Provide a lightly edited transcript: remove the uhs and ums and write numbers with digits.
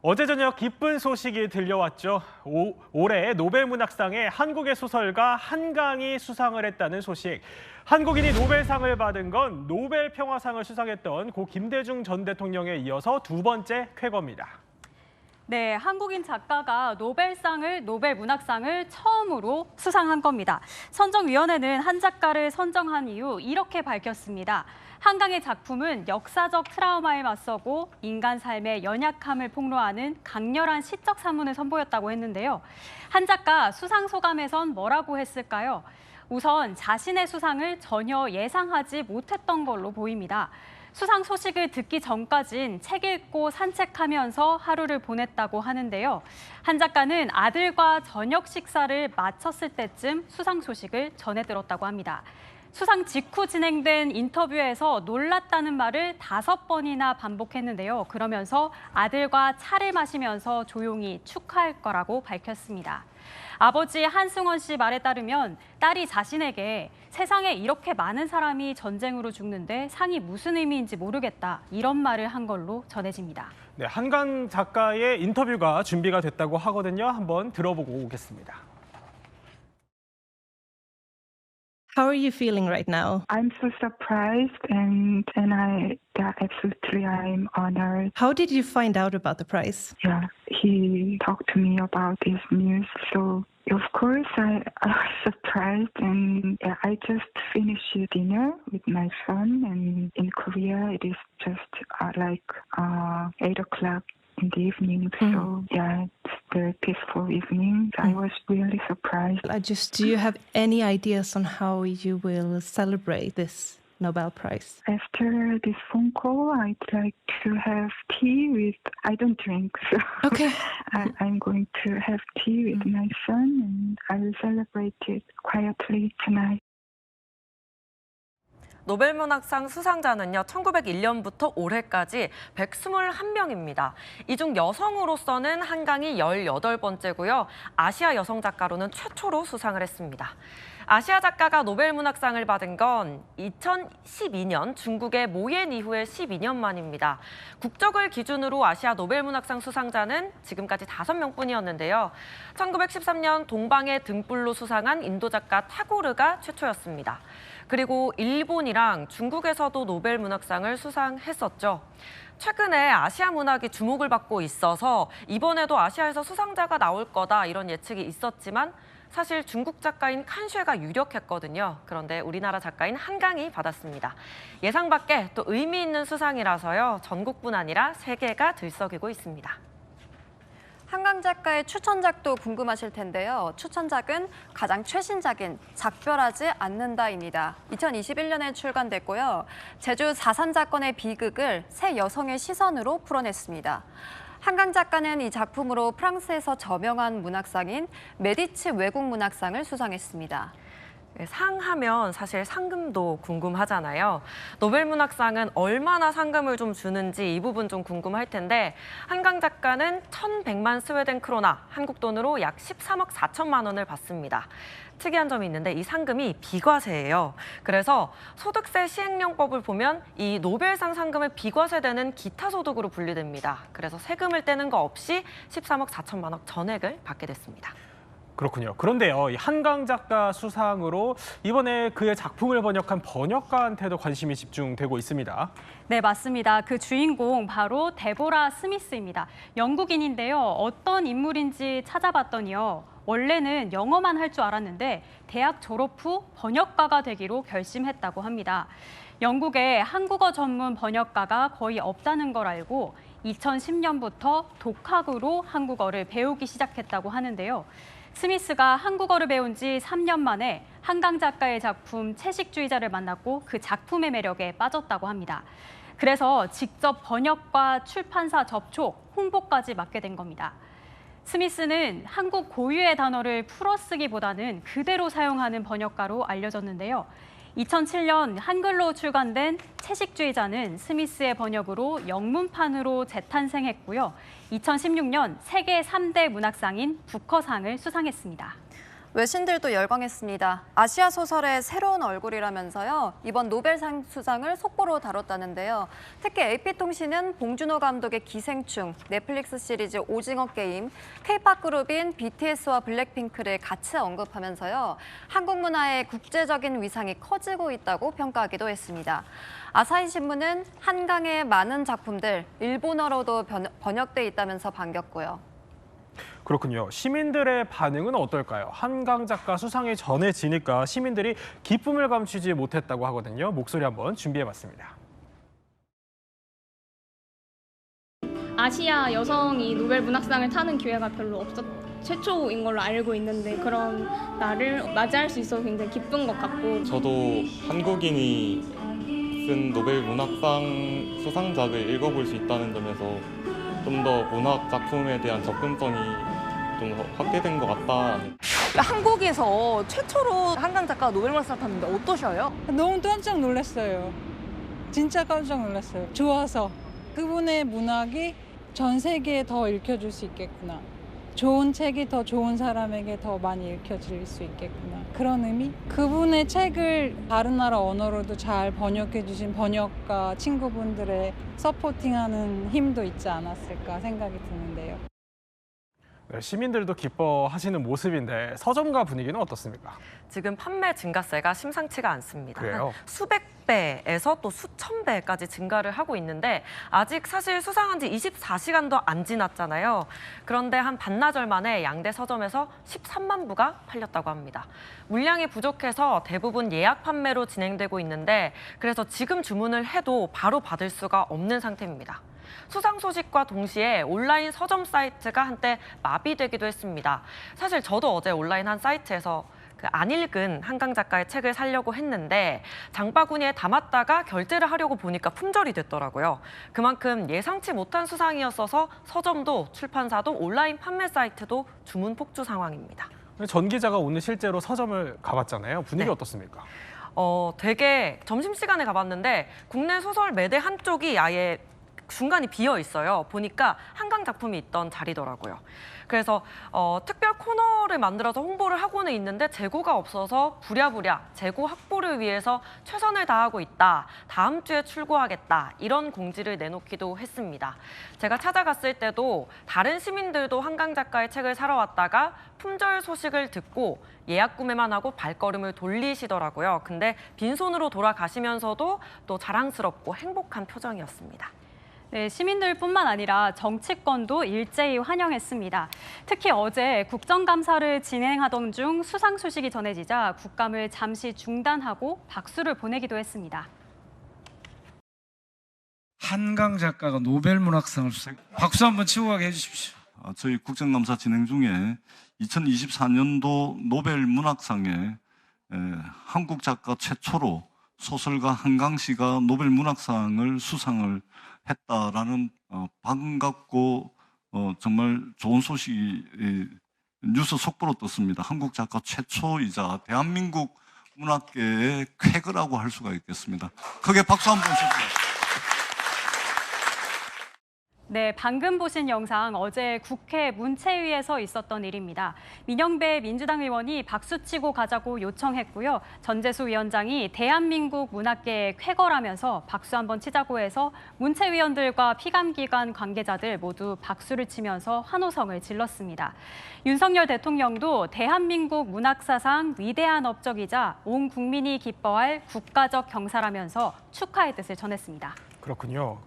어제 저녁 기쁜 소식이 들려왔죠. 올해 노벨문학상에 한국의 소설가 한강이 수상을 했다는 소식. 한국인이 노벨상을 받은 건 노벨 평화상을 수상했던 고 김대중 전 대통령에 이어서 두 번째 쾌거입니다. 네, 한국인 작가가 노벨문학상을 처음으로 수상한 겁니다. 선정위원회는 한 작가를 선정한 이후 이렇게 밝혔습니다. 한강의 작품은 역사적 트라우마에 맞서고 인간 삶의 연약함을 폭로하는 강렬한 시적 산문을 선보였다고 했는데요. 한 작가 수상 소감에선 뭐라고 했을까요? 우선 자신의 수상을 전혀 예상하지 못했던 걸로 보입니다. 수상 소식을 듣기 전까진 책 읽고 산책하면서 하루를 보냈다고 하는데요. 한 작가는 아들과 저녁 식사를 마쳤을 때쯤 수상 소식을 전해 들었다고 합니다. 수상 직후 진행된 인터뷰에서 놀랐다는 말을 5번이나 반복했는데요. 그러면서 아들과 차를 마시면서 조용히 축하할 거라고 밝혔습니다. 아버지 한승원 씨 말에 따르면 딸이 자신에게 세상에 이렇게 많은 사람이 전쟁으로 죽는데 상이 무슨 의미인지 모르겠다, 이런 말을 한 걸로 전해집니다. 네, 한강 작가의 인터뷰가 준비가 됐다고 하거든요. 한번 들어보고 오겠습니다. How are you feeling right now? I'm so surprised and absolutely I'm honored. How did you find out about the prize? Yeah, he talked to me about this news. So of course I was surprised and I just finished dinner with my son, and in Korea it is just 8 o'clock in the evening. So yeah, it's a very peaceful evening. I was really surprised. Do you have any ideas on how you will celebrate this Nobel Prize? After this phone call, I'd like to have tea with, I don't drink, so Okay. I'm going to have tea with my son, and I will celebrate it quietly tonight. 노벨문학상 수상자는요, 1901년부터 올해까지 121명입니다. 이 중 여성으로서는 한강이 18번째고요. 아시아 여성 작가로는 최초로 수상을 했습니다. 아시아 작가가 노벨문학상을 받은 건 2012년 중국의 모옌 이후에 12년 만입니다. 국적을 기준으로 아시아 노벨문학상 수상자는 지금까지 5명뿐이었는데요. 1913년 동방의 등불로 수상한 인도 작가 타고르가 최초였습니다. 그리고 일본이랑 중국에서도 노벨문학상을 수상했었죠. 최근에 아시아 문학이 주목을 받고 있어서 이번에도 아시아에서 수상자가 나올 거다, 이런 예측이 있었지만 사실 중국 작가인 칸쉐가 유력했거든요. 그런데 우리나라 작가인 한강이 받았습니다. 예상 밖에 또 의미 있는 수상이라서요, 전국뿐 아니라 세계가 들썩이고 있습니다. 한강 작가의 추천작도 궁금하실 텐데요. 추천작은 가장 최신작인 작별하지 않는다입니다. 2021년에 출간됐고요. 제주 4.3 사건의 비극을 세 여성의 시선으로 풀어냈습니다. 한강 작가는 이 작품으로 프랑스에서 저명한 문학상인 메디치 외국문학상을 수상했습니다. 상하면 사실 상금도 궁금하잖아요. 노벨문학상은 얼마나 상금을 좀 주는지 이 부분 좀 궁금할 텐데, 한강 작가는 1,100만 스웨덴 크로나, 한국 돈으로 약 13억 4천만 원을 받습니다. 특이한 점이 있는데 이 상금이 비과세예요. 그래서 소득세 시행령법을 보면 이 노벨상 상금은 비과세되는 기타 소득으로 분류됩니다. 그래서 세금을 떼는 거 없이 13억 4천만 원 전액을 받게 됐습니다. 그렇군요. 그런데요, 이 한강 작가 수상으로 이번에 그의 작품을 번역한 번역가한테도 관심이 집중되고 있습니다. 네, 맞습니다. 그 주인공 바로 데보라 스미스입니다. 영국인인데요. 어떤 인물인지 찾아봤더니요, 원래는 영어만 할 줄 알았는데 대학 졸업 후 번역가가 되기로 결심했다고 합니다. 영국에 한국어 전문 번역가가 거의 없다는 걸 알고 2010년부터 독학으로 한국어를 배우기 시작했다고 하는데요. 스미스가 한국어를 배운 지 3년 만에 한강 작가의 작품 채식주의자를 만났고 그 작품의 매력에 빠졌다고 합니다. 그래서 직접 번역과 출판사 접촉, 홍보까지 맡게 된 겁니다. 스미스는 한국 고유의 단어를 풀어쓰기보다는 그대로 사용하는 번역가로 알려졌는데요. 2007년 한글로 출간된 채식주의자는 스미스의 번역으로 영문판으로 재탄생했고요. 2016년 세계 3대 문학상인 부커상을 수상했습니다. 외신들도 열광했습니다. 아시아 소설의 새로운 얼굴이라면서요. 이번 노벨상 수상을 속보로 다뤘다는데요. 특히 AP통신은 봉준호 감독의 기생충, 넷플릭스 시리즈 오징어 게임, K-팝 그룹인 BTS와 블랙핑크를 같이 언급하면서요. 한국 문화의 국제적인 위상이 커지고 있다고 평가하기도 했습니다. 아사히 신문은 한강의 많은 작품들 일본어로도 번역돼 있다면서 반겼고요. 그렇군요. 시민들의 반응은 어떨까요? 한강 작가 수상이 전해지니까 시민들이 기쁨을 감추지 못했다고 하거든요. 목소리 한번 준비해봤습니다. 아시아 여성이 노벨 문학상을 타는 기회가 별로 최초인 걸로 알고 있는데 그런 날을 맞이할 수 있어서 굉장히 기쁜 것 같고 저도 한국인이 쓴 노벨 문학상 수상작을 읽어볼 수 있다는 점에서 좀 더 문학 작품에 대한 접근성이 좀 확대된 것 같다. 한국에서 최초로 한강 작가가 노벨문학상 탔는데 어떠셔요? 너무 깜짝 놀랐어요. 진짜 깜짝 놀랐어요. 좋아서 그분의 문학이 전 세계에 더 읽혀줄 수 있겠구나. 좋은 책이 더 좋은 사람에게 더 많이 읽혀질 수 있겠구나. 그런 의미? 그분의 책을 다른 나라 언어로도 잘 번역해 주신 번역가 친구분들의 서포팅하는 힘도 있지 않았을까 생각이 드는데요. 네, 시민들도 기뻐하시는 모습인데 서점가 분위기는 어떻습니까? 지금 판매 증가세가 심상치가 않습니다. 그래요? 한 수백 배에서 또 수천 배까지 증가를 하고 있는데 아직 사실 수상한 지 24시간도 안 지났잖아요. 그런데 한 반나절 만에 양대 서점에서 13만 부가 팔렸다고 합니다. 물량이 부족해서 대부분 예약 판매로 진행되고 있는데 그래서 지금 주문을 해도 바로 받을 수가 없는 상태입니다. 수상 소식과 동시에 온라인 서점 사이트가 한때 마비되기도 했습니다. 사실 저도 어제 온라인 한 사이트에서 안 읽은 한강 작가의 책을 사려고 했는데 장바구니에 담았다가 결제를 하려고 보니까 품절이 됐더라고요. 그만큼 예상치 못한 수상이었어서 서점도 출판사도 온라인 판매 사이트도 주문 폭주 상황입니다. 전 기자가 오늘 실제로 서점을 가봤잖아요. 분위기 네. 어떻습니까? 되게 점심시간에 가봤는데 국내 소설 매대 한쪽이 아예 중간이 비어 있어요. 보니까 한강 작품이 있던 자리더라고요. 그래서 특별 코너를 만들어서 홍보를 하고는 있는데 재고가 없어서 부랴부랴 재고 확보를 위해서 최선을 다하고 있다. 다음 주에 출고하겠다. 이런 공지를 내놓기도 했습니다. 제가 찾아갔을 때도 다른 시민들도 한강 작가의 책을 사러 왔다가 품절 소식을 듣고 예약 구매만 하고 발걸음을 돌리시더라고요. 근데 빈손으로 돌아가시면서도 또 자랑스럽고 행복한 표정이었습니다. 네, 시민들뿐만 아니라 정치권도 일제히 환영했습니다. 특히 어제 국정감사를 진행하던 중 수상 소식이 전해지자 국감을 잠시 중단하고 박수를 보내기도 했습니다. 한강 작가가 노벨 문학상을 수상. 박수 한번 치고 가게 해주십시오. 저희 국정감사 진행 중에 2024년도 노벨 문학상에 한국 작가 최초로 소설가 한강 씨가 노벨 문학상을 수상을 했다라는 반갑고 정말 좋은 소식이 뉴스 속보로 떴습니다. 한국 작가 최초이자 대한민국 문학계의 쾌거라고 할 수가 있겠습니다. 크게 박수 한번 주세요. 네, 방금 보신 영상 어제 국회 문체위에서 있었던 일입니다. 민영배 민주당 의원이 박수치고 가자고 요청했고요. 전재수 위원장이 대한민국 문학계의 쾌거라면서 박수 한번 치자고 해서 문체위원들과 피감기관 관계자들 모두 박수를 치면서 환호성을 질렀습니다. 윤석열 대통령도 대한민국 문학사상 위대한 업적이자 온 국민이 기뻐할 국가적 경사라면서 축하의 뜻을 전했습니다. 그렇군요.